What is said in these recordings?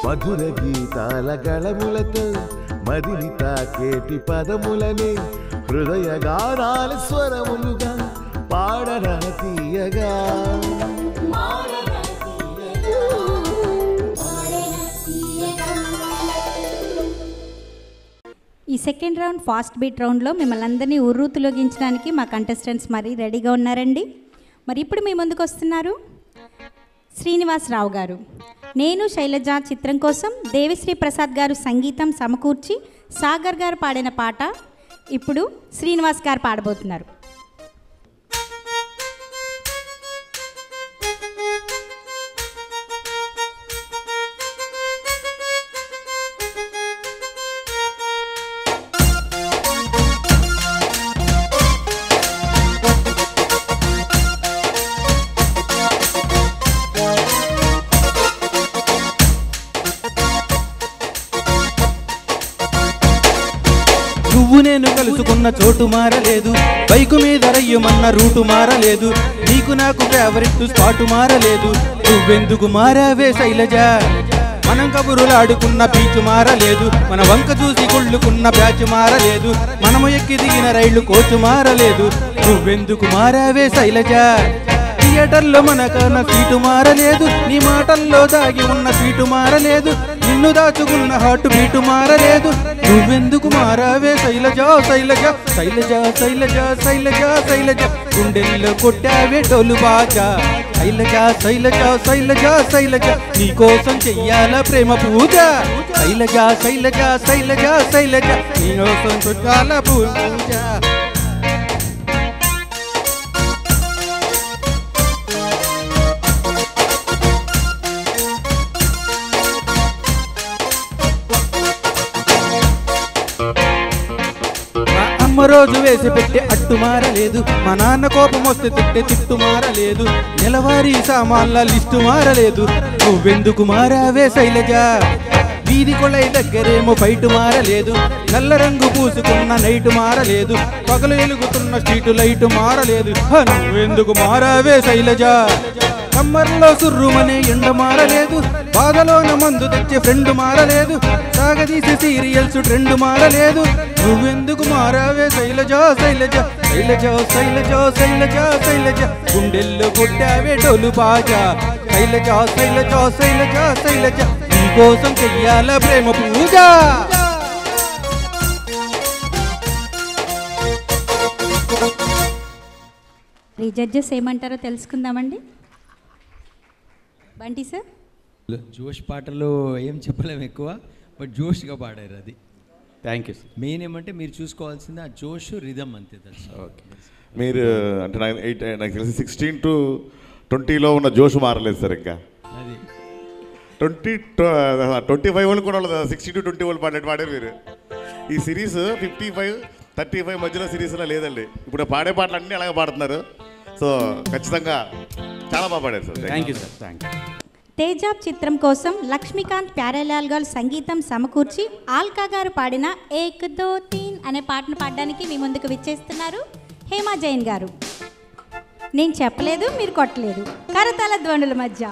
మధుర గీతాల గళములతో మదిని తాకేటి పదములనే హృదయ గానాల స్వరములుగా పాడరా తీయగా. ఈ సెకండ్ రౌండ్ ఫాస్ట్ బీట్ రౌండ్లో మిమ్మల్ని అందరినీ ఉర్రూతులోగించడానికి మా కంటెస్టెంట్స్ మరి రెడీగా ఉన్నారండి. మరి ఇప్పుడు మీ ముందుకు వస్తున్నారు శ్రీనివాసరావు గారు. నేను శైలజ చిత్రం కోసం దేవిశ్రీ ప్రసాద్ గారు సంగీతం సమకూర్చి సాగర్ గారు పాడిన పాట ఇప్పుడు శ్రీనివాస్ గారు పాడబోతున్నారు. నువ్వు నేను కలుసుకున్న చోటు మారలేదు, బైకు మీద రయ్యమన్న రూటు మారలేదు, నీకు నాకు ఫేవరెట్ స్పాటు మారలేదు. నువ్వెందుకు మారావే శైలజ? మనం కబురులు ఆడుకున్న బీచ్ మారలేదు, మన వంక చూసి కొళ్ళుకున్న బ్యాచ్ మారలేదు, మనము ఎక్కి దిగిన రైళ్లు కోచు మారలేదు. నువ్వెందుకు మారావే శైలజ? థియేటర్లో మనకన్న సీటు మారలేదు, నీ మాటల్లో దాగి ఉన్న సీటు మారలేదు, నిన్ను దాచుకున్న హార్ట్ బీటు మారలేదు. నువ్వెందుకు మారావే శైలజ? శైలజ శైలజ శైలజ శైలజ శైలజ గుండెల్లో కొట్టావే డోలు బాజా. శైలజ శైలజ శైలజ శైలజ నీకోసం చెయ్యాల ప్రేమ పూజ. శైలజ శైలజ శైలజ శైలజ నీకోసం చుట్టాల పూజ. అమ్మ రోజు వేసి పెట్టే అట్టు మారలేదు, మా నాన్న కోపం వస్తే తిట్టే తిట్టు మారలేదు, నెలవారీ సామాన్ల లిస్టు మారలేదు. నువ్వెందుకు మారావే శైలజ? వీధి కొళై దగ్గరేమో ఫైటు మారలేదు, నల్ల రంగు పూసుకున్న నైటు మారలేదు, పగలు వెలుగుతున్న స్ట్రీటు లైటు మారలేదు. నువ్వెందుకు మారావే శైలజ? కమ్మర్లో సుర్రుమనే ఎండ మారలేదు, బాధలోన మందు తెచ్చే ఫ్రెండ్ మారలేదు, సాగదీసే సీరియల్స్ ట్రెండ్ మారలేదు. నువ్వెందుకు మారావే శైలజ? శైలజ శైలజ శైలజ శైలజ శైలజ గుండెల్లో కొట్టావే డోలు బాజా. శైలజ శైలజ శైలజ శైలజ నీకోసం చెయ్యాల ప్రేమ పూజ. ఈ జడ్జెస్ ఏమంటారో తెలుసుకుందామండి. బంటి సార్, జోష్ పాటలో ఏం చెప్పలేము ఎక్కువ, బట్ జోష్గా పాడారు. అది థ్యాంక్ యూ సార్. మెయిన్ ఏమంటే మీరు చూసుకోవాల్సింది ఆ జోష్ రిథమ్ అంతే. ఓకే, మీరు అంటే నాకు తెలిసి 16 to 20లో ఉన్న జోష్ మారలేదు సార్. ఇంకా అది 25 వాళ్ళు కూడా 60 to 20 వాళ్ళు పాడారు మీరు. ఈ సిరీస్ 55-35 మధ్యలో సిరీస్లో లేదండి. ఇప్పుడు పాడే పాటలు అన్నీ అలాగే పాడుతున్నారు. సో ఖచ్చితంగా చాలా బాగా పాడారు sir. Thank you sir. Thank you. Tezaab చిత్రం కోసం లక్ష్మీకాంత్ ప్యారేలాల్ గారు సంగీతం సమకూర్చి ఆల్కా గారు పాడిన ఏక్ దో తీన్ అనే పాటను పాడడానికి మీ ముందుకు విచ్చేస్తున్నారు హేమా జైన్ గారు. నేను చెప్పలేదు, మీరు కొట్టలేదు. కరతాళ ధ్వనుల మధ్య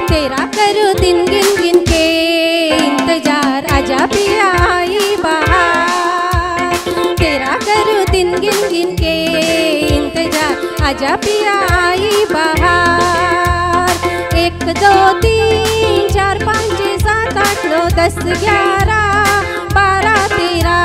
तेरा करूं दिन गिन गिन के इंतजार आजा पिया आई बहार. तेरा करूं दिन गिन गिन के इंतजार आजा पिया आई बहार. 1 2 3 4 5 6 7 8 9 10 11 12 13.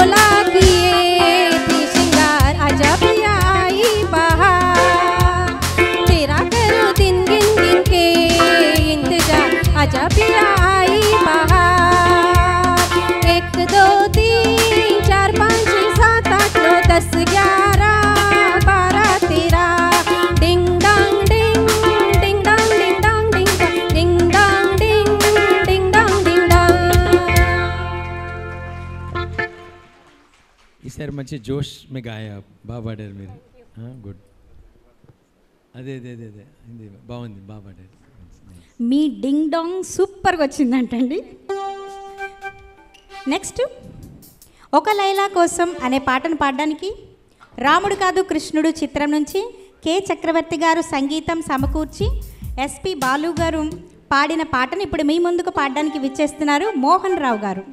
तोला किए थी श्रृंगार आजा पिया आई बहार तेरा करूं दिन गिन गिन के इंतजार आजा पिया आई बहार 1 2 3 4 5 6 7 8 9 10 11 12 13 ding dong ding ding dong ding dong ding dong ding dong ding dong ding dong ఈసారి మంచి జోష్ మీ గాయా బాగా పాడారు మీరు గుడ్ అదే అదే అదే అదే ఇది బాగుంది బాగా పాడారు మీ డింగ్ డాంగ్ సూపర్గా వచ్చిందంటండి. నెక్స్ట్ ఒక లైలా కోసం అనే పాటను పాడడానికి రాముడు కాదు కృష్ణుడు చిత్రం నుంచి కె చక్రవర్తి గారు సంగీతం సమకూర్చి ఎస్పి బాలు గారు పాడిన పాటను ఇప్పుడు మీ ముందుకు పాడడానికి విచ్చేస్తున్నారు మోహన్ రావు గారు.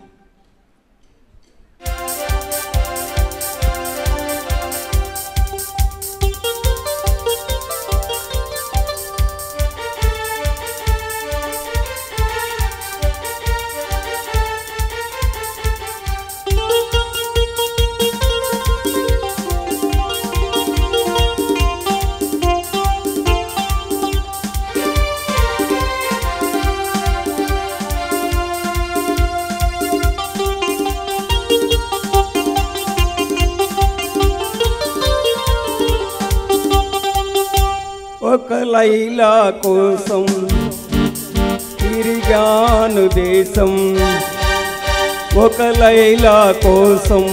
ఒక లైలా కోసం తిరిగాను దేశం ఒక లైలా కోసం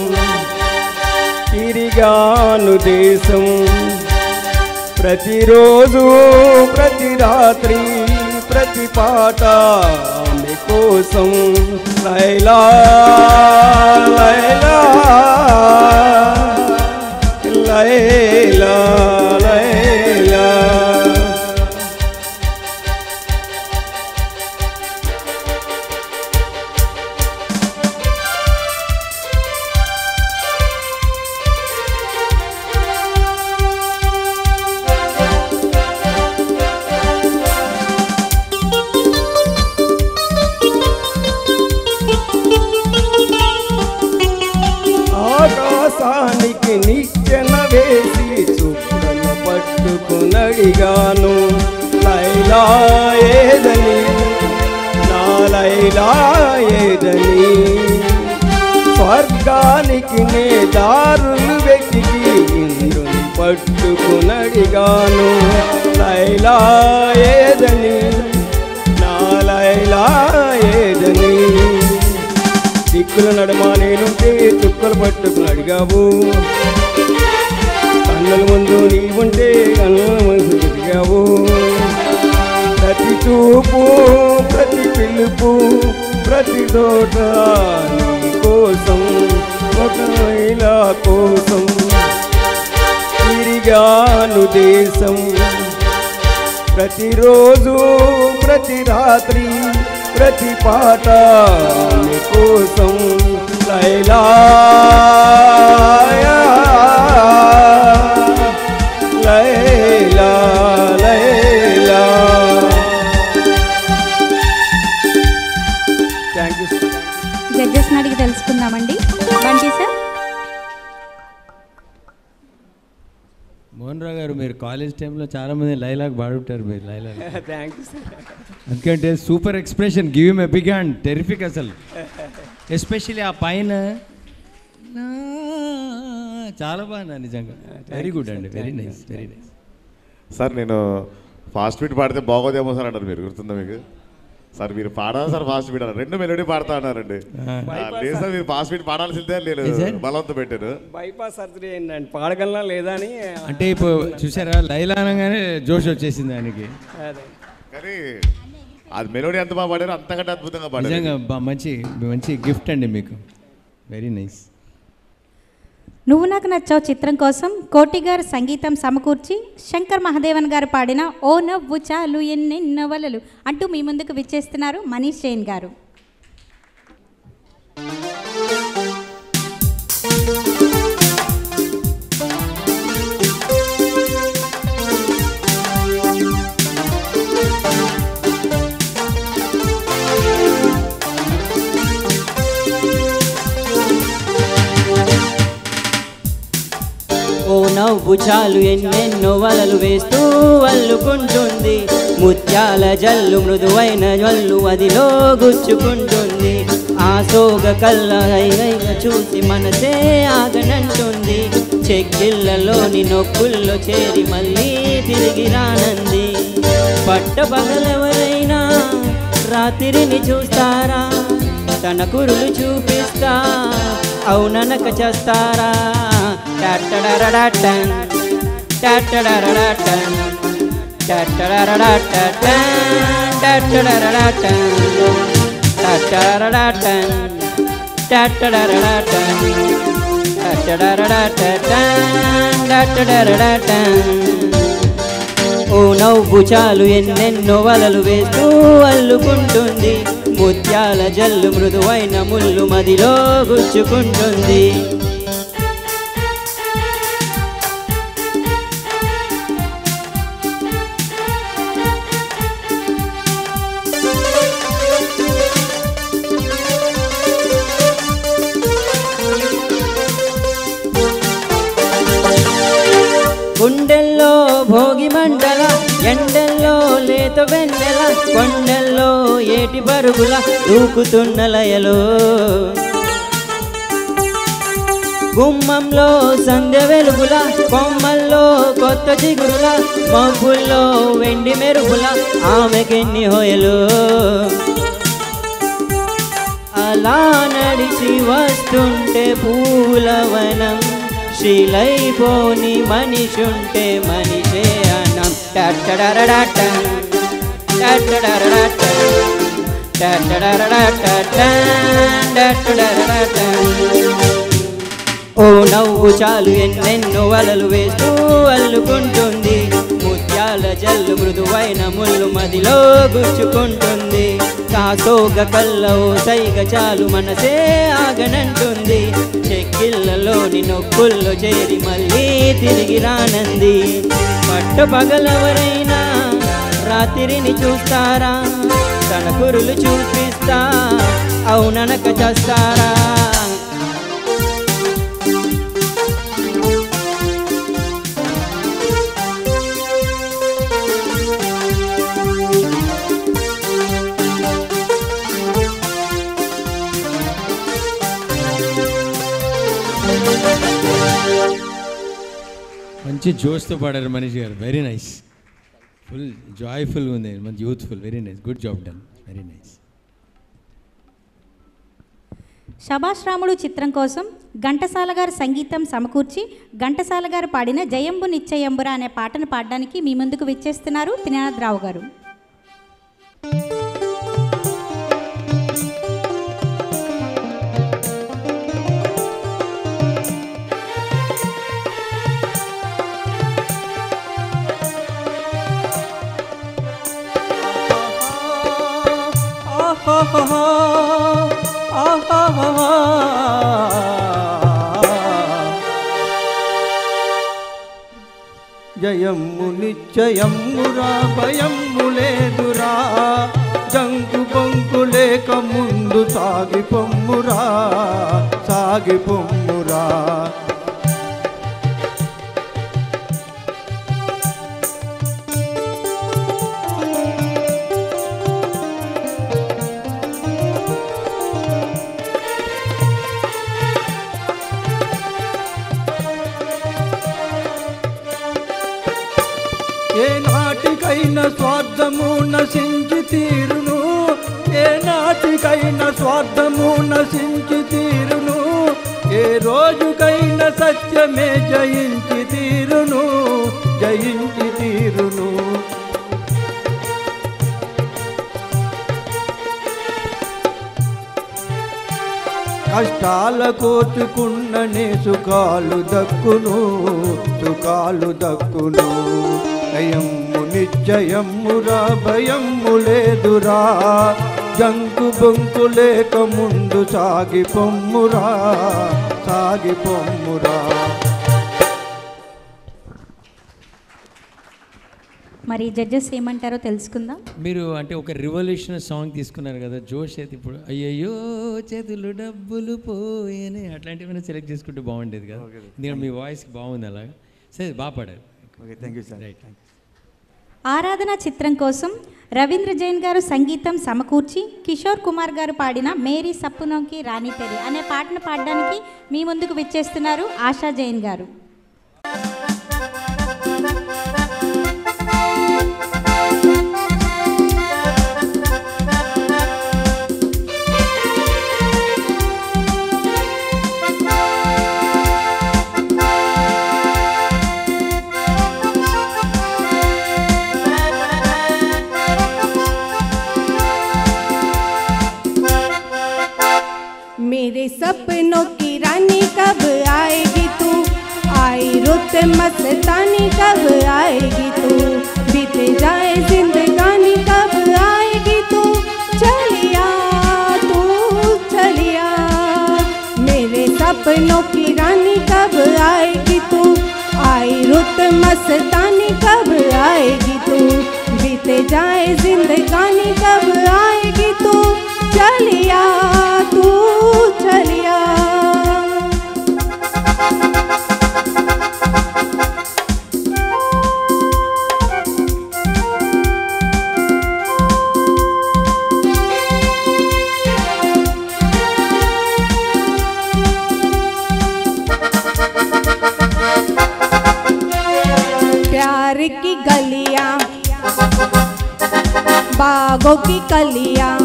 తిరిగాను దేశం ప్రతిరోజు ప్రతి రాత్రి ప్రతి పాట ఆమె కోసం లైలా లైలా లైలా లైలా ఆకాశానికి నిచ్చెన వేసి చుక్కలు పట్టుకునడిగాను లైలా ఏదని నా లైలా ఏదని స్వర్గానికి నే దారులు వెతికి ఇంద్రుని పట్టుకునడిగాను లైలా ఏదని నా లైలా ఏదని దిక్కుల నడుమ నేనుంటే చుక్కలు పట్టుకుని అడిగావు కన్నుల ముందు నీవుంటే కన్నుల ముందు ఎదిగావు ప్రతి చూపు ప్రతి పిలుపు ప్రతి తోట నీ కోసం ఒక మహిళ కోసం తిరిగాను దేశం ప్రతిరోజు ప్రతి రాత్రి ప్రతి పాట నీ కోసం లైలా లైలా లైలా. Thank you. జడ్జెస్ని అడిగి తెలుసుకుందామండి. బంటి సార్. మోహన్ రావు గారు మీరు కాలేజ్ టైంలో చాలామంది లైలాగ్ పాడుంటారు మీరు లైలాగ్. Thank you sir. ఎందుకంటే super expression give him a big hand terrific అసలు ఎస్పెషల్లీ ఆ పైన చాలా బాగున్నా నిజంగా వెరీ గుడ్ అండి very nice very nice. Sir నేను ఫాస్ట్ బీట్ పాడితే బాగోదేమో సార్ అంటారు మీరు గుర్తుందా మీకు సార్ మీరు పాడాలి సార్ ఫాస్ట్ బీట్ అన్నారు 2 మెలోడీ పాడతా అన్నారండి లేదు సార్ మీరు ఫాస్ట్ బీట్ పాడాల్సిందే లేదు బలవంతం పెట్టారు బైపాస్ సర్జరీ అయిందండి పాడగలనా లేదా అని అంటే ఇప్పుడు చూసారా లైలా అనగానే జోష్ వచ్చేసింది దానికి కానీ అది మెలోడీ ఎంత బాగా పాడారు అంతకంటే అద్భుతంగా పాడారు నిజంగా మంచి మంచి గిఫ్ట్ అండి మీకు వెరీ నైస్. నువ్వు నాకు నచ్చావు చిత్రం కోసం కోటి గారు సంగీతం సమకూర్చి శంకర్ మహాదేవన్ గారు పాడిన ఓ నవ్వు చాలు ఎన్నెన్నో వలలు అంటూ మీ ముందుకు విచ్చేస్తున్నారు మనీష్ జైన్ గారు. నవ్వు చాలు ఎన్నెన్నో వలలు వేస్తూ అల్లుకుంటుంది, ముత్యాల జల్లు మృదువైన జల్లు అదిలో గుచ్చుకుంటుంది, ఆ సోగ కళ్ళైగా చూసి మనసే ఆగనంటుంది, చెక్కిళ్ళలోని నొక్కుల్లో చేరి మళ్ళీ తిరిగి రానంది. పట్టపగలెవరైనా రాత్రిని చూస్తారా, తన కురులు చూపిస్తా అవుననక చేస్తారా. టట్టడరడటన్ టట్టడరడటన్ టట్టడరడటన్ టట్టడరడటన్ టట్టడరడటన్ టట్టడరడటన్ టట్టడరడటన్ టట్టడరడటన్. ఓ నవ్వు చాలు ఎన్నెన్నో వలలు వేస్తూ అల్లుకుంటుంది, ముత్యాల జల్లు మృదువైన ముళ్ళు మదిలో గుచ్చుకుంటుంది. గుండెల్లో భోగి మంటల, ఎండల్లో లేత వెన్నెల, కొండల్లో ఏటి పరుగుల దూకుతున్న లయలో, గుమ్మంలో సంధ్య వెలుగుల, కొమ్మల్లో కొత్త చిగురుల, మబ్బుల్లో వెండి మెరుగుల ఆమెకెన్ని హోయలు. అలా నడిచి వస్తుంటే పూలవనం, శ్రీలైపోని మనిషుంటే మనిషే అనం. టట్టడరడటన్ టట్టడరడటన్ టట్టడరడటన్ టట్టడరడటన్. ఓ నవ్వు చాలు ఎన్నెన్నో వలలు వేస్తూ అల్లుకుంటుంది, ముత్యాల జల్లు మృదువైన ముళ్ళు మదిలో గుచ్చుకుంటుంది, కాసోగ కళ్ళో సైగ చాలు మనసే ఆగనంటుంది, చెక్కిళ్ళలోని నొక్కుల్లో చేరి మళ్ళీ తిరిగి రానంది. పట్టపగలెవరైనా రాత్రిని చూస్తారా, తన కురులు చూపిస్తా అవుననక చేస్తారా. మంచి జోష్తో పాడారు మనీష్ గారు, వెరీ నైస్, ఫుల్ జాయ్ఫుల్గా ఉంది, మంచి youthful, very nice, good job done, very nice. శభాష్ రాముడు చిత్రం కోసం ఘంటసాల గారు సంగీతం సమకూర్చి ఘంటసాల గారు పాడిన జయంబు నిశ్చయంబురా అనే పాటను పాడడానికి మీ ముందుకు విచ్చేస్తున్నారు త్రినాథరావు గారు. జయమ్ము నిశ్చయమ్మురా భయమ్ము లేదురా, జంకు పొంకు లేక ముందు సాగిపొమ్మురా సాగిపొమ్మురా. ఏ నాటికైనా స్వార్థము నశించి తీరును, ఏ నాటికైనా స్వార్థము నశించి తీరును, ఏ రోజుకైనా సత్యమే జయించి తీరును జయించి తీరును. కష్టాల కోచుకున్ననే సుఖాలు దక్కును సుఖాలు దక్కును. జయమ్ము నిశ్చయమ్మురా భయమ్ము లేదురా, జంకు బొంకు లేక ముందు సాగిపొమ్మురా సాగిపొమ్మురా. మరి జడ్జెస్ ఏమంటారో తెలుసుకుందాం. మీరు అంటే ఒక రివల్యూషన్ సాంగ్ తీసుకున్నారు కదా, జోష్ అయితే ఇప్పుడు అయ్యయ్యో చేతులు డబ్బులు పోయని అట్లాంటివన్నీ సెలెక్ట్ చేసుకుంటే బాగుండేది కదా, ఎందుకంటే మీ వాయిస్ బాగుంది అలాగా. సరే బాగా పాడారు. Okay, thank you sir. Right. ఆరాధన చిత్రం కోసం రవీంద్ర జైన్ గారు సంగీతం సమకూర్చి కిషోర్ కుమార్ గారు పాడిన మేరీ సప్పునోకి రాణి తెరి అనే పాటను పాడడానికి మీ ముందుకు విచ్చేస్తున్నారు ఆశా జైన్ గారు. मेरे सपनों की रानी कब आएगी तू, आई रुत मस्तानी कब आएगी तू, बीते जाए जिंदगानी कब आएगी तू, चलिया तू चलिया। मेरे सपनों की रानी कब आएगी तू, आई रुत मस्तानी कब आएगी तू, बीते जाए जिंदगानी कब आएगी तू, चलिया तू चलिया। प्यार की गलियां बागों की कलियां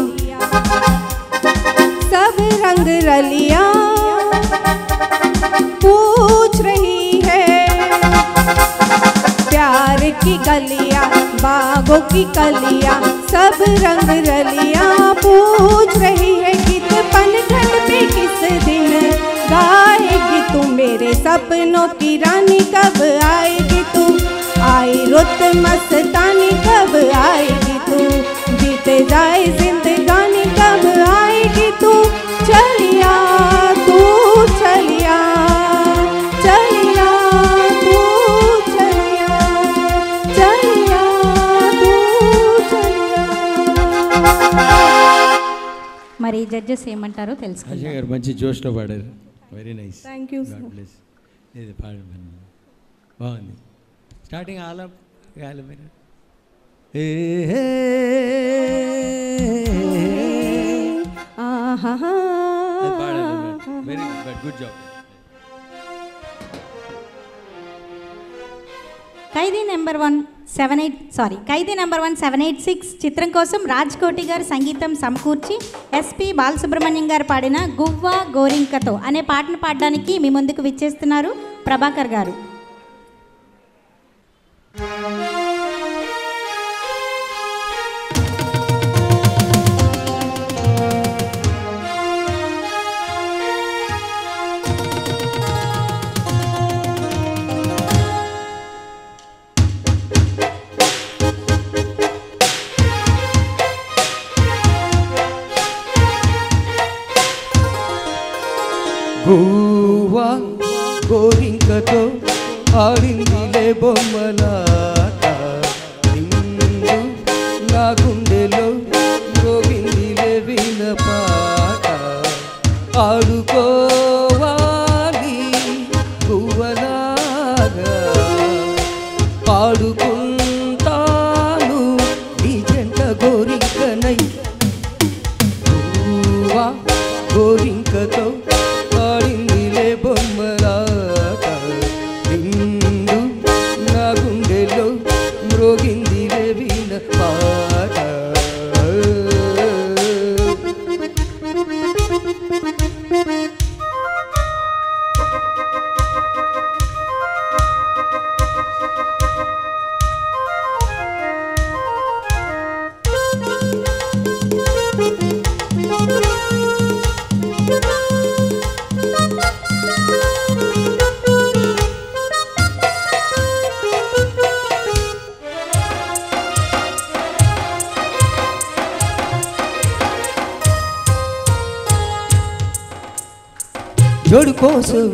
सब रंग रलियां पूछ रही है, प्यार की गलियां बागों की कलियां सब रंग रलियां पूछ रही है, गीत पनघट में किस दिन गाएगी तू, मेरे सपनों की रानी कब आएगी तू, आई रुत मस्तानी कब आएगी तू, बीते जाए जिंदगानी कब आएगी तू, चलिया तू चलिया चलिया तू चलिया चलिया तू चलिया। మరి జడ్జెస్ ఏమంటారో తెలుసుకుందాం. ఆశా గారు మంచి జోష్లో పాడారు. Very nice. Thank you God bless. ఇది పాడండి, బాగుంది. స్టార్టింగ్ ఆలం గాలి మీరు పాడాలి. Very good, good job. Khaidi number 176 చిత్రం కోసం రాజ్ కోటి గారు సంగీతం సమకూర్చి ఎస్పి బాలసుబ్రహ్మణ్యం గారు పాడిన గువ్వా గోరింకతో అనే పాటను పాడడానికి మీ ముందుకు విచ్చేస్తున్నారు ప్రభాకర్ గారు. గువ్వా గోరింకతో ఆడిందిలే బొమ్మలాట, నిండు నా గుండెలో మోగిందిలే వీణ పాట, ఆడుకోవాలి గువ్వలాగా పాడుకుంటాను నీ జంట గోరింకనై, గువ్వా గోరింకతో ఆడిందిలే బొమ్మలాట, నిండు నా గుండెలో మ్రోగిందిలే వీణ పాట. జోడు కోసం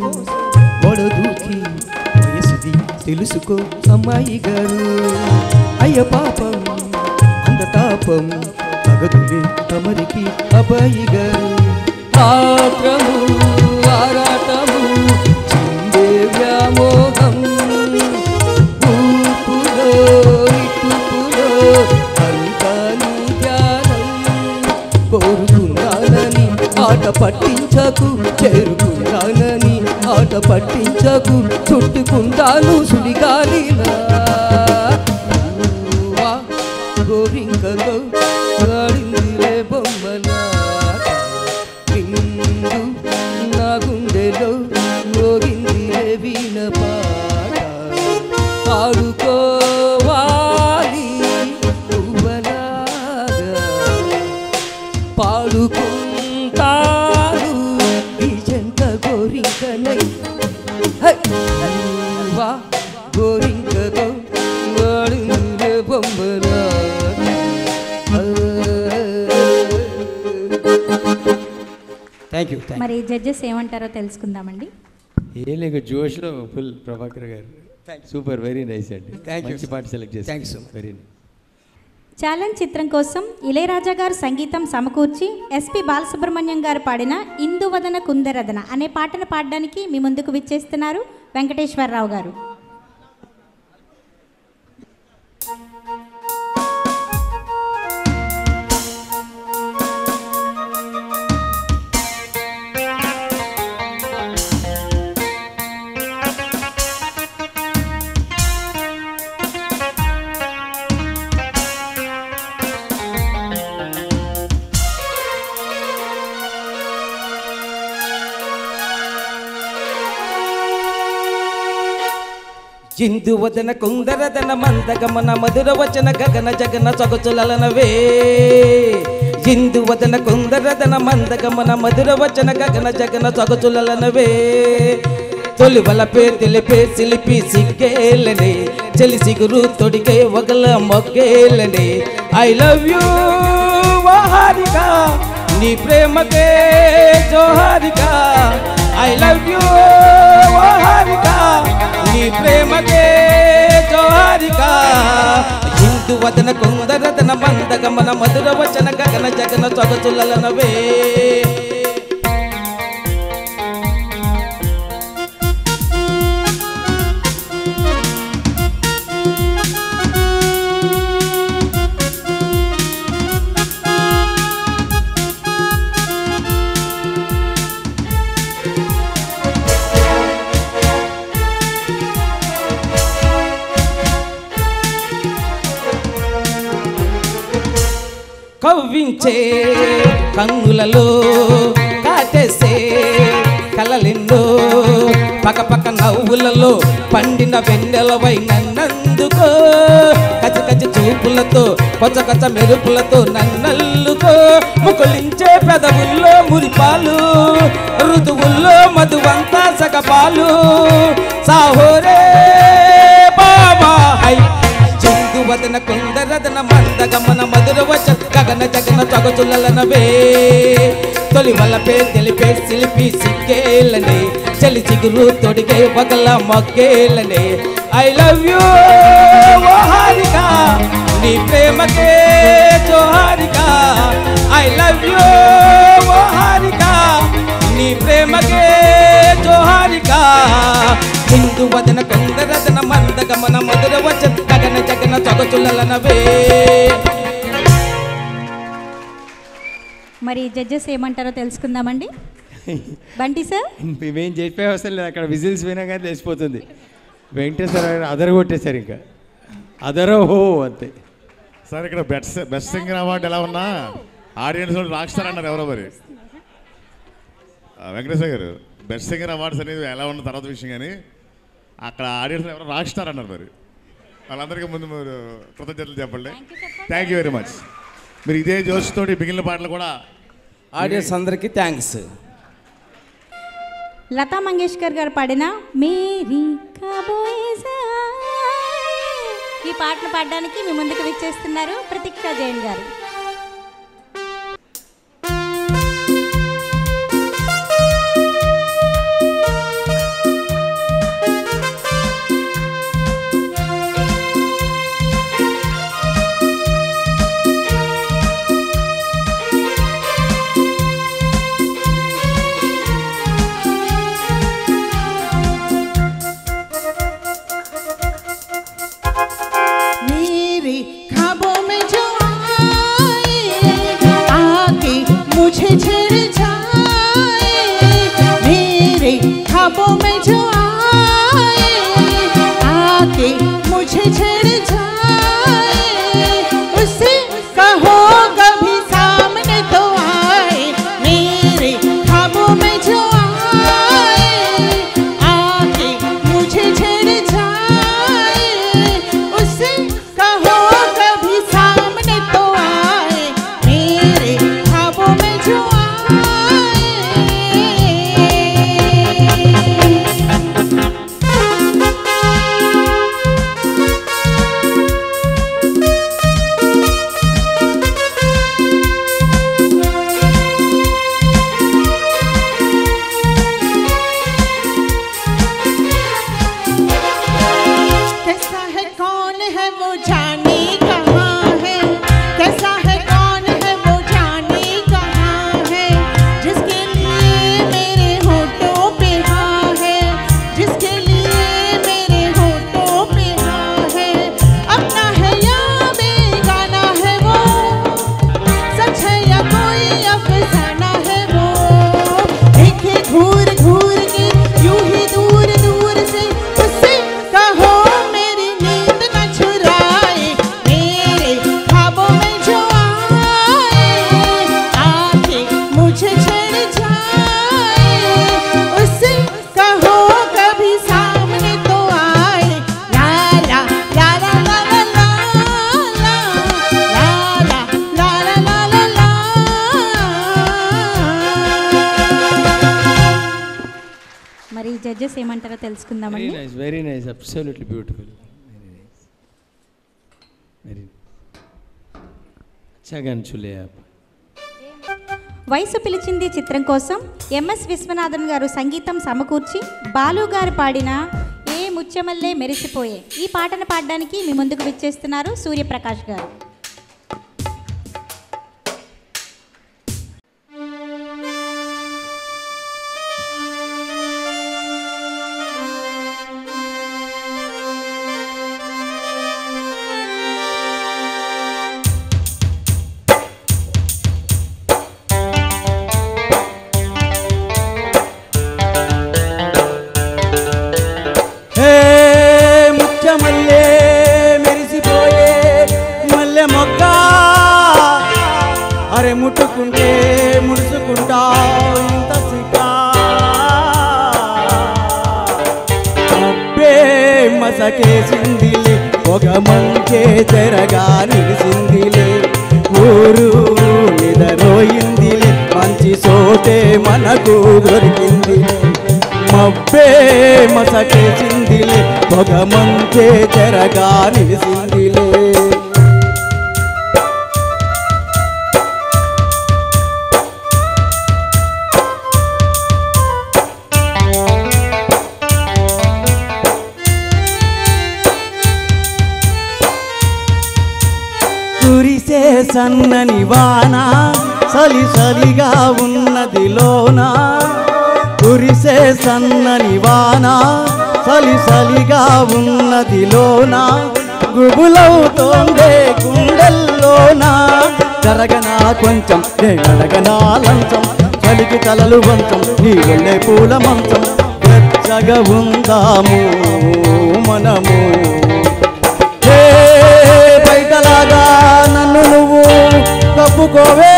గొడదూకి వయసుది తెలుసుకో అమ్మాయి గారు, అయ్య పాపం అంద తాపం తగదులే తమరికి అబ్బాయి గారు, ఆత్రము ఆరాటము చిందే వ్యామోహం ఆట పట్టించకు చుట్టుకుంటాను సుడిగాలిలా గోరింకతో ఆడిందిలే బొమ్మలాట నిండు నా గుండెలో మోగిందిలే వీణ పాట పాడుకోవాలి పువ్వలాగా పాడుకుంటాను ఈ జంట గోరింకనై వా గోరింకతో వాడిందిలే బొమ్మలాట థ్యాంక్ యూ మరి జడ్జెస్ ఏమంటారో తెలుసుకుందామండి. ఏం లేక జోష్లో ఫుల్ ప్రభాకర్ గారు సూపర్, వెరీ నైస్ అండి. Thank you. మంచి పాట సెలెక్ట్ చేసి thank you so much. Very nice. Challenge చిత్రం కోసం ఇళయరాజా గారు సంగీతం సమకూర్చి ఎస్పి బాలసుబ్రహ్మణ్యం గారు పాడిన ఇందువదన కుందరదన అనే పాటను పాడడానికి మీ ముందుకు విచ్చేస్తున్నారు వెంకటేశ్వరరావు గారు. ఇందువదన కుందరదన మందగమన మధుర వచన గగన జగన సొగసులనవే ఇందువదన కుందరదన మందగమన మధుర వచన గగన జగన సొగసులనవే తొలివల పేరు తెలిపే సిలిపి సిగ్గేలని చెలి సిగురు తొడిగే వగల మొగ్గేలని ఐ లవ్ యూ హారిక నీ ప్రేమకే జోహారిక ఐ లవ్ యూ హారిక నీ ప్రేమకే జోహారిక ఇందువదన కుందరదన మందగమన మధుర వచన గగన జగన సొగసులనవే కవ్వించే కన్నులలో కాటేసే కలలెన్నో పక్కపక్క నవ్వులలో పండిన వెన్నెలవై నన్నందుకో కచ్చి కచ్చి చూపులతో కొచ్చ కొచ్చ మెరుపులతో నన్నల్లుకో ముకులించే పెదవుల్లో మురిపాలు ఋతువుల్లో మధువంతా సగపాలు సాహోరే బాబా హై వదన కుందరదన మందగమన మధుర వచన గగన జగన సొగసులనవే తొలి వలపే తెలిపే సిలిపి సిగ్గేలని చలి చిగురు తొడిగే వగల మొగ్గేలని ఐ లవ్ యూ హారిక నీ ప్రేమకే జోహారిక ఐ లవ్ యూ హారిక నీ ప్రేమకే జోహారిక హిందూ వదన కుందరదన మందగమన మధుర వచన గగన జగన సొగసులనవే. మరి జడ్జెస్ ఏమంటారో తెలుసుకుందామండి. బంటి సార్ మేమేం చెప్పే అవసరం లేదు, అక్కడ విజిల్స్ వినా కానీ తెలిసిపోతుంది. వెంకటేశ్వర గారు అదర కొట్టేశారు, ఇంకా అదరో హో అంతే. సార్ ఇక్కడ బెస్ట్ సింగర్ అవార్డు ఎలా ఉన్నా ఆడియన్స్ రాక్ స్టార్ అన్నారు ఎవరో మరి. వెంకటేశ్వర గారు బెస్ట్ సింగర్ అవార్డ్స్ అనేది ఎలా ఉన్న తర్వాత విషయం, కానీ అక్కడ ఆడియన్స్ ఎవరో రాక్ స్టార్ అన్నారు మరి. వాళ్ళందరికీ ముందు మీరు కృతజ్ఞతలు చెప్పండి. Thank you very much. మీరు ఇదే జోష్తోటి మిగిలిన పాటలు కూడా ఆడియన్స్ అందరికీ థ్యాంక్స్. లతా మంగేష్కర్ గారు పాడిన మేరీ కాబోయే ఈ పాటలు పాడడానికి మీ ముందుకు విచ్చేస్తున్నారు ప్రతీక్ష జైన్ గారు. मेरे ख्वाबों में जो మరి జడ్జెస్ ఏమంటారో తెలుసుకుందామండి. Very nice absolutely beautiful very अच्छा गाना चुले आप వయసు పిలిచింది చిత్రం కోసం ఎంఎస్ విశ్వనాథన్ గారు సంగీతం సమకూర్చి బాలు గారు పాడిన ఏ ముత్యమల్లే మెరిసిపోయే ఈ పాటను పాడడానికి మీ ముందుకు విచ్చేస్తున్నారు సూర్యప్రకాష్ గారు. మల్లె మెరిసిపోయే మల్లె మొక్క అరే ముట్టుకుంటే ముడుచుకుంటా ఇంత సిక్కా అబ్బే మసకేసిందిలే ఒక మంచే చెరగా నిలిసిందిలే ఊరు నిదరోయిందిలే మంచి సోటే మనకు దొరికిందిలే మబ్బే మసకేసిందిలే ఒక మంచే చెరగా నిలిసిందిలే కురిసే సన్నని వాన సలి సలిగా ఉన్నది లోన కురిసే సన్నని వాన సలి సలిగా ఉన్నది లోన గుబులవుతోందే గుండెల్లోన జరగనా కొంచెం నేనడగనా లంచం చలికి తలలు వంచం నీ వెళ్ళే పూల మంచం వెచ్చగా ఉందాము మనము బయటలాగా నన్ను నువ్వు కప్పుకోవే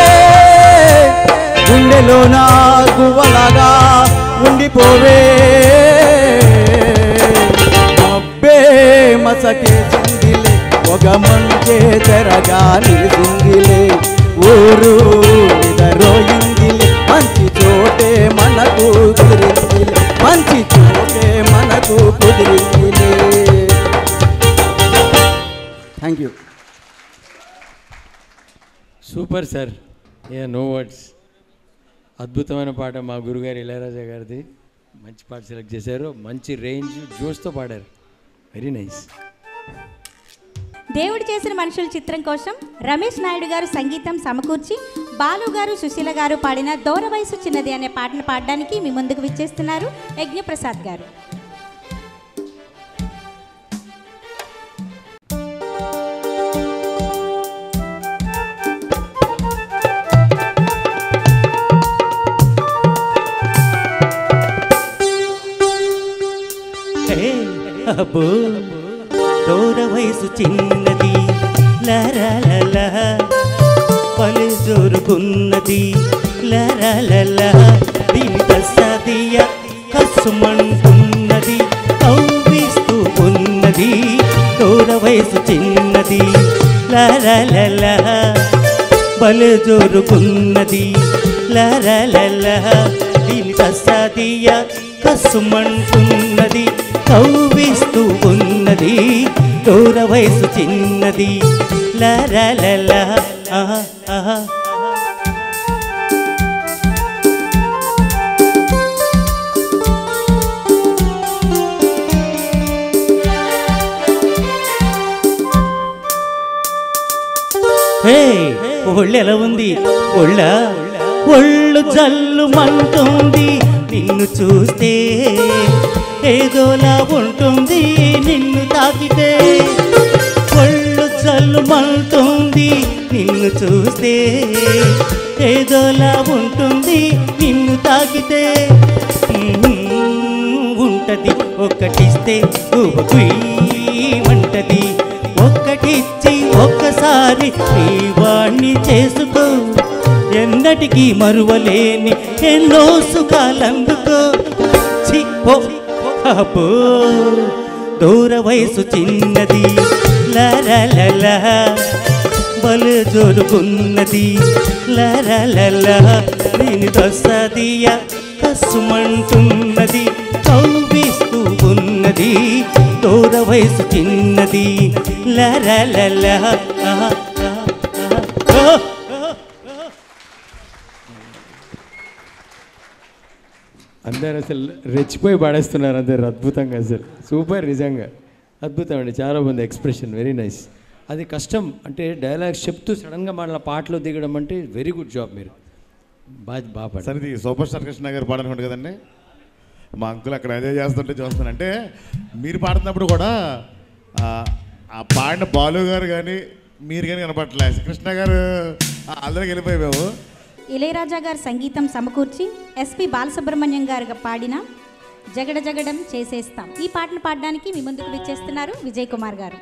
గుండెలో నా గువ్వలాగా ఉండిపోవే అబ్బే మసకేసిందిలే ఒక మంచే తెరగా నిలిసిందిలే ఊరు నిదరోయిందిలే మంచి చోటే మనకు కుదిరిందిలే మంచి చోటే మనకు కుదిరిందిలే. Thank you. సూపర్ సార్ ఏ నో వర్డ్స్ అద్భుతమైన పాట మా గురుగారు ఇళయరాజా గారిది మంచి పాట సెలెక్ట్ చేశారు మంచి రేంజ్ జోష్తో పాడారు వెరీ నైస్. దేవుడు చేసిన మనుషుల చిత్రం కోసం రమేష్ నాయుడు గారు సంగీతం సమకూర్చి బాలు గారు సుశీల గారు పాడిన దూర వయసు చిన్నది అనే పాటను పాడడానికి మీ ముందుకు విచ్చేస్తున్నారు యజ్ఞప్రసాద్ గారు. అబ్బో దూర వయసు చిన్నది లరలల పలు జోరుకున్నది లరలల దీని దశదియ కసుమంటున్నది కవ్విస్తూ ఉన్నది దూర వయసు చిన్నది లరలల పలు జోరుకున్నది లరలల దీని దశదియ కసుమంటున్నది కవ్విస్తూ ఉన్నది దూర వయసు చిన్నది లరలల ఆహా హే ఒళ్ళు ఎలా ఉంది ఒళ్ళు జల్లు మంటుంది నిన్ను చూస్తే ఏదోలా ఉంటుంది నిన్ను తాకితే ఒళ్ళు జల్లు మంటుంది నిన్ను చూస్తే ఏదోలా ఉంటుంది నిన్ను తాకితే ఉంటది ఒకటిస్తే వంటది ఒక్కటిచ్చి ఒక్కసారి నీ వాణ్ణి చేసుకో ఎన్నటికీ మరువలేని ఎన్నో సుఖాలందుకో అబ్బో దూర వయసు చిన్నది లరలల బలు జోరుకున్నది లరలల దీని దశదియ కసుమంటున్నది వయసు చిన్నది లరలలా. అందరు అసలు రెచ్చిపోయి పాడేస్తున్నారు అందరు అద్భుతంగా అసలు సూపర్ నిజంగా అద్భుతం అండి చాలా బాగుంది ఎక్స్ప్రెషన్ వెరీ నైస్ అది కష్టం అంటే డైలాగ్స్ చెప్తూ సడన్గా మన పాటలో దిగడం అంటే వెరీ గుడ్ జాబ్ మీరు బాగా సరే ఇది సూపర్ స్టార్ కృష్ణ గారు పాడనుకుంటు కదండి మా అంకుల్ అక్కడ అదే చేస్తుంటే చూస్తాను అంటే మీరు పాడుతున్నప్పుడు కూడా ఆ పాడిన బాలు గారు కానీ మీరు కానీ కనపడలే కృష్ణ గారు అందరికి వెళ్ళిపోయాము ఇళయరాజా గారు సంగీతం సమకూర్చి ఎస్పి బాలసుబ్రహ్మణ్యం గారు పాడిన జగడ జగడం చేసేస్తాం ఈ పాటను పాడడానికి మీ ముందుకు విచ్చేస్తున్నారు విజయ్ కుమార్ గారు.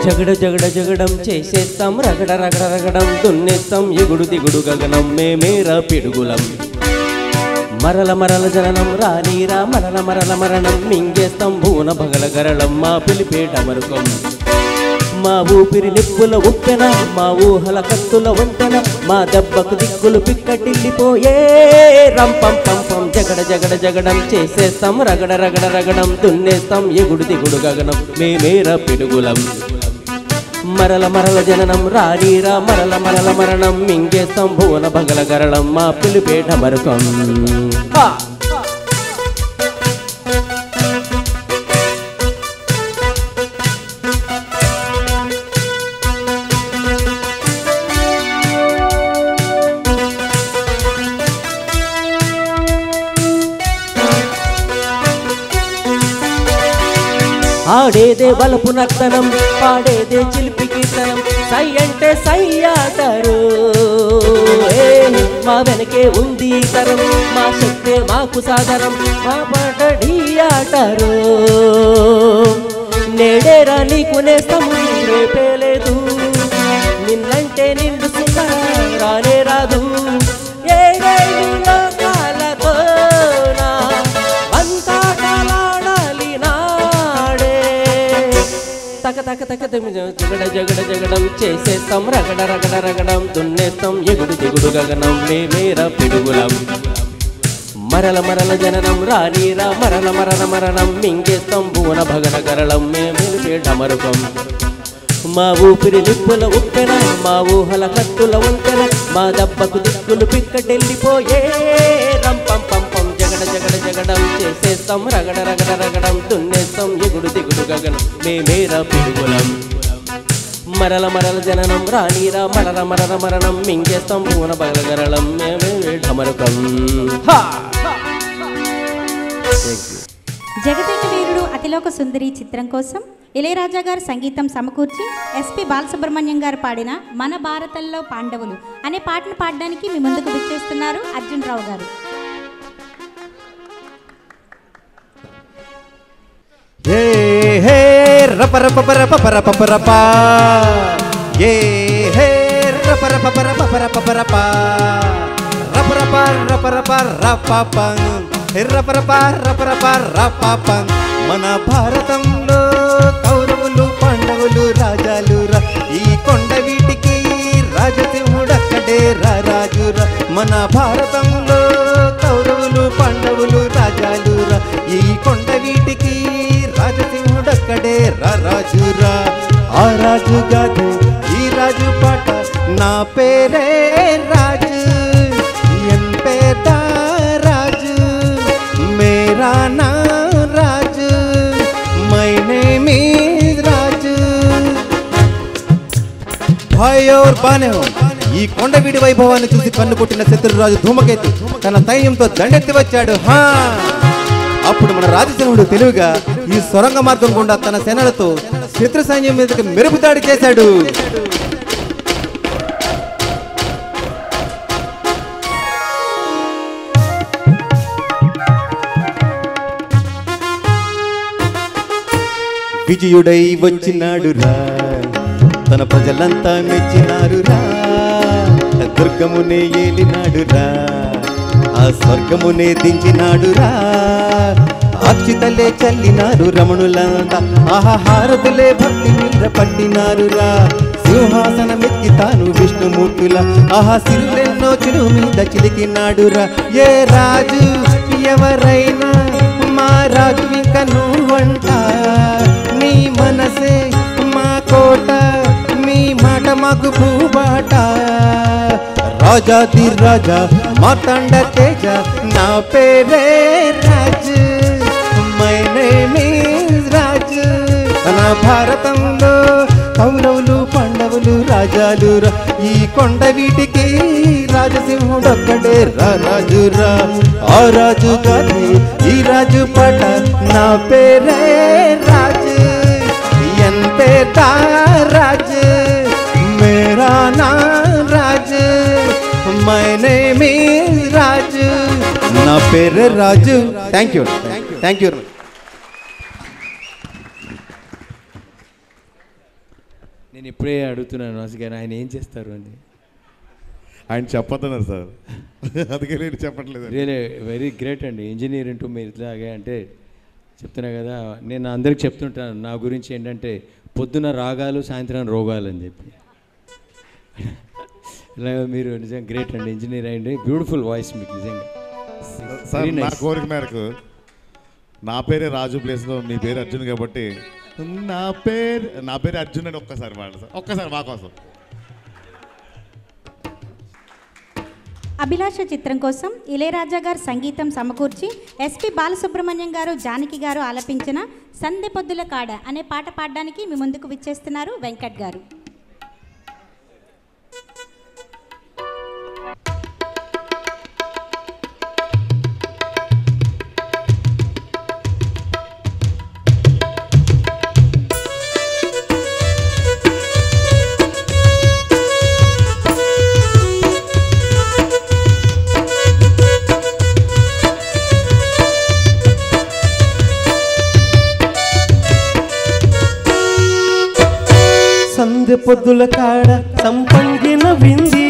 జగడ జగడ జగడం చేసేస్తాం రగడ రగడ రగడం దున్నేస్తాం ఎగుడు దిగుడు గగనం మేమేరా పిడుగులం మరల మరల జననం రానీరా మరల మరల మరణం మింగేస్తాం భువన భగల గరళం మా పిలిపేట మరుకం మా ఊపిరి నిప్పుల ఉప్పెన మా ఊహల కత్తుల వంతెన మా దెబ్బకు దిక్కులు పిక్కటిల్లిపోయే రంపం పంపం జగడ జగడ జగడం చేసేస్తాం రగడ రగడ రగడం దున్నేస్తాం ఎగుడు దిగుడు గగనం మేమేరా పిడుగులం మరల మరల జననం రానీరా మరల మరల మరణం మింగేస్తాం భువన భగల గరళం మా పిలిపేట మరుకం. ఆడేదే వలపు నర్తనం పాడేదే చిలిపి కీర్తనం సై అంటే సై ఆటరు మా వెనకే ఉంది తరం మా శక్తే మాకు సాధనం మా పాట ఢీ ఆటరు నేడేరా నీకు నేస్తాం రేపే లేదు నిన్నంటే నిండు సుఖ రానే రాదు తక తక తక జగడ జగడ జగడం చేసేస్తాం రగడ రగడ రగడం దున్నేస్తాం ఎగుడు దిగుడు గగనం మేమేరా పిడుగులం మరల మరల జననం రానీరా మరల మరల మరణం మింగేస్తాం భువన భగన గరళం మేమేపేట మరుకం మా ఊపిరి నిప్పుల ఉప్పెన మా ఊహల కత్తుల వంతెన మా దెబ్బకు దిక్కులు పిక్కటెళ్ళిపోయే రంపం పంపం జగడ జగడ జగడం చేసేస్తాం రగడ రగడ రగడం దున్నేస్తాం ఎగుడు దిగుడు గగనం మేమేరా పిడుగులం మరల మరల జననం రానీరా మరల మరల మరణం మింగేస్తాం భువన బగల గరళం మేమేట మరుకం. జగదేక వీరుడు అతిలోక సుందరి చిత్రం కోసం ఇళయరాజా గారు సంగీతం సమకూర్చి ఎస్పి బాలసుబ్రహ్మణ్యం గారు పాడిన మన భారతంలో పాండవులు అనే పాటను పాడడానికి మీ ముందుకు విచ్చేస్తున్నారు అర్జున్ రావు గారు. ఏ హే రప రప రప రప రప ఏ హే రప రప రప రప రప రప రప రప రప రప రప రప రప రప రప మన భారతంలో కౌరవులు పాండవులు రాజాలురా ఈ కొండ వీటికి రాజసింహుడక్కడే రాజురా మన భారతంలో కౌరవులు పాండవులు రాజాలురా ఈ కొండ వీటికి రాజసింహుడక్కడే రాజురా ఆ రాజు గాదు ఈ రాజు పాట నా పేరే రాజు ఎన్ పేద రాజు మేరా నా రాజు మై నేమ్ ఈజ్ రాజు భాయ్ ఔర్ బానే హో ఈ కొండవీడి వైభవాన్ని చూసి కన్ను కొట్టిన శత్రురాజు ధూమకేతు తన సైన్యంతో దండెత్తి వచ్చాడు. అప్పుడు మన రాజసింహుడు తెలివిగా ఈ సొరంగ మార్గం గుండా తన సేనలతో శత్రు సైన్యం మీదకి మెరుపు దాడి చేశాడు. విజయుడై వచ్చినాడు రా తన ప్రజలంతా మెచ్చినారు రా దుర్గమునే ఏలినాడురా ఆ స్వర్గమునే దించినాడురా అక్షితలే చల్లినారు రమణులంతా ఆహారతులే భక్తి మీద పట్టినారురా సింహాసనమెక్కి తాను విష్ణుమూర్తుల ఆహా సిరులెన్నో చిరు మీద చిలికినాడురా ఏ రాజు ఎవరైనా మా రాజు ఇంక నువ్వంట నీ మనసే మా కోట మీ మాట మాకు భూబాట రాజాది రాజా మాతండ తేజ నా పేరే రాజు మై నేమ్ ఈజ్ రాజు నా భారతంలో కౌరవులు పాండవులు రాజాలు ఈ కొండ వీటికి రాజసింహుడొక్కడే రాజురా ఆ రాజు గారి ఈ రాజు పాట నా పేరే రాజు ఎంతే రాజు మేరా నా రాజు మై నేమ్ ఈజ్ రాజు నా పేరే రాజు థ్యాంక్ యూ థ్యాంక్ యూ నేను ఇప్పుడే అడుగుతున్నాను వాసు గారు ఆయన ఏం చేస్తారు అని. ఆయన చెప్పొద్దన్నారు సార్, అందుకే నేను చెప్పట్లేదు. రియలీ వెరీ గ్రేట్ అండి. ఇంజనీర్ అంటూ మీరు ఇట్లాగే అంటే చెప్తున్నా కదా, నేను అందరికి చెప్తుంటాను నా గురించి ఏంటంటే పొద్దున రాగాలు సాయంత్రం రోగాలు అని చెప్పి. ఇలాగ మీరు నిజంగా గ్రేట్ అండి, ఇంజనీర్ అయ్యండి, బ్యూటిఫుల్ వాయిస్ మీకు నిజంగా. సార్ నా కోరిక మేరకు నా పేరే రాజు ప్లేస్లో మీ పేరు అర్జున్ కాబట్టి నా పేరు అర్జున్ అని ఒక్కసారి వాడు సార్, ఒక్కసారి మా కోసం. అభిలాష చిత్రం కోసం ఇళయరాజా గారు సంగీతం సమకూర్చి ఎస్పి బాలసుబ్రహ్మణ్యం గారు జానకి గారు ఆలపించిన సందె పొద్దుల కాడ అనే పాట పాడడానికి మీ ముందుకు విచ్చేస్తున్నారు వెంకట్ గారు. సందె పొద్దుల కాడ సంపంగిన వింది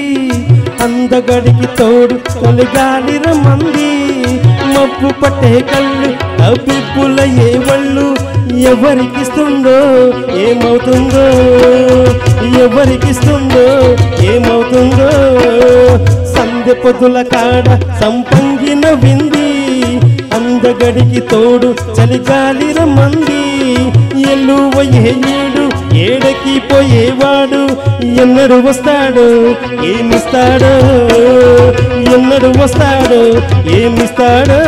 అందగడికి తోడు తొలిగాలి రమ్మంది మబ్బు పట్టే కళ్ళు అబ్బిబ్బుల ఏ వళ్ళు ఎవరికిస్తుందో ఏమవుతుందో ఎవరికిస్తుందో ఏమవుతుందో సందె పొద్దుల కాడ సంపంగిన వింది అందగడికి తోడు చలిగాలి రమ్మంది ఎల్లువయ్యే ఏడు ఏడకి పోయేవాడు ఎన్నడు వస్తాడు ఏమిస్తాడు ఎన్నడు వస్తాడు ఏమిస్తాడు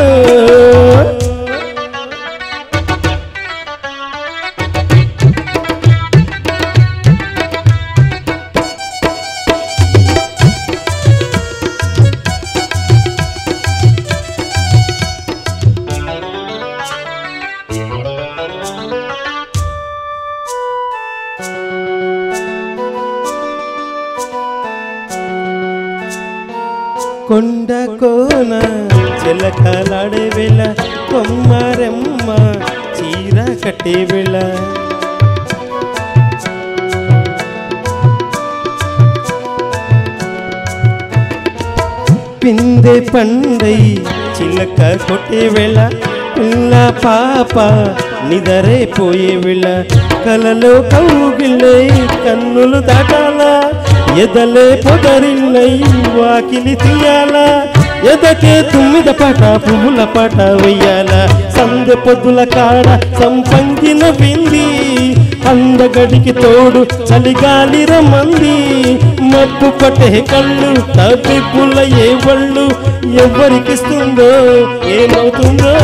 కొండ కోన చిలకలాడే వేళ కొమ్మరెమ్మ చీర కట్టే వేళ పిందె పండై చిలక కొట్టే వేళ పిల్ల పాప నిదరే పోయే వేళ కలలో కౌగిల్లై కన్నులు దాటాల ఎదలే పొదరిల్లై వాకిలి తీయాల ఎదకే తుమ్మిద పాట పువ్వుల పాట వెయ్యాల సందె పొద్దుల కాడ సంపంగిన వింది అందగడికి తోడు చలిగాలి రమ్మంది మబ్బు పట్టే కళ్ళు తప్పిపుల ఏ వళ్ళు ఎవరికిస్తుందో ఏమవుతుందో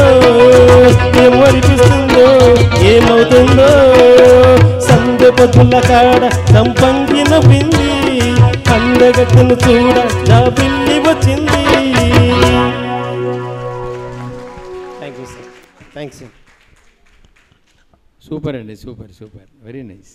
ఎవరికిస్తుందో ఏమవుతుందో సందె పొద్దుల కాడ సంపంగిన వింది అందగట్టును చూడ జాబిల్లి వచ్చింది. Thank you sir, thanks. Super అండి, సూపర్ సూపర్, వెరీ నైస్.